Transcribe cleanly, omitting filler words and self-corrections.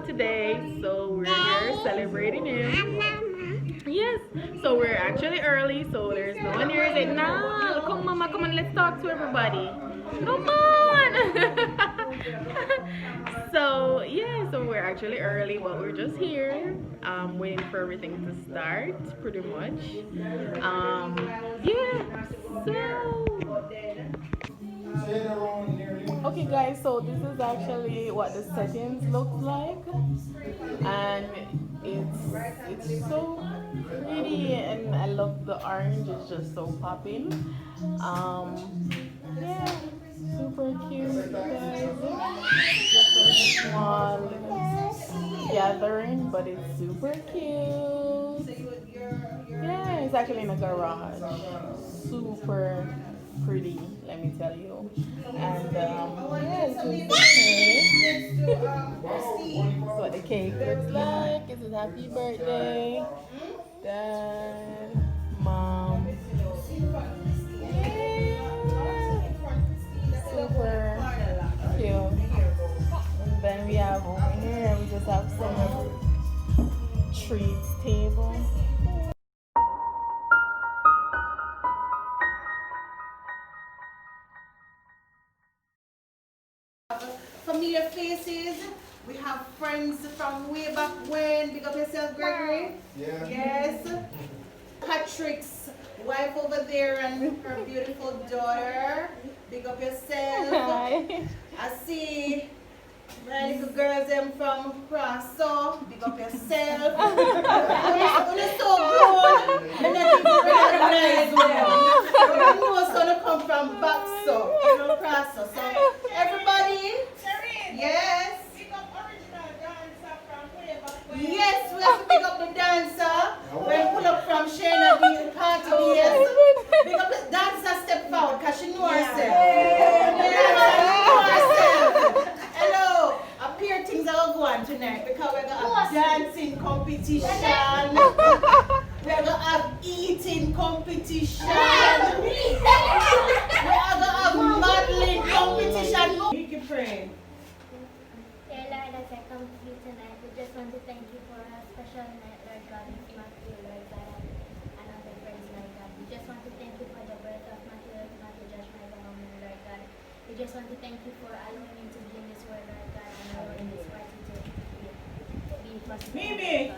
vlog today. So we're here celebrating him. Yes. So we're actually early. So there's no one here. Say, nah, come mama, come on, let's talk to everybody. Come on. So yeah, so we're actually early, but we're just here, waiting for everything to start, pretty much. Yeah. So. Okay guys, so this is actually what the settings look like, and it's so pretty, and I love the orange. It's just so popping. Yeah, super cute guys. Just a small gathering, but it's super cute. Yeah, it's actually in a garage. Super pretty, let me tell you. And yeah, this is the cake. This is what the cake looks like. This is happy birthday, Dad, Mom. Yeah, super cute. And then we have over here, we just have some treats table. Familiar faces. We have friends from way back when. Big up yourself, Gregory. Yeah. Yes. Patrick's wife over there and her beautiful daughter. Big up yourself. Hi. I see my little girls them from Crosso. Big up yourself. You're so good. And then you recognize them. You know what's gonna come from back so from Crosso. So everybody. Yes. Yes, we have to pick up the dancer. When pull up from Shayna the party days. Pick up the dancer, step forward because she knows herself. Hello. A pair things are going tonight because we're going to have dancing competition. We're going to have eating competition. We're going to have modeling competition. You can pray. Dear Lord, as I come to you tonight, we just want to thank you for a special night, Lord God, with Matthew, Lord God, and other friends, Lord God. We just want to thank you for the birth of Matthew, Josh, my Mommy, Lord God. We just want to thank you for allowing me to be in this world, Lord God, and allowing this party to be possible. Mimi!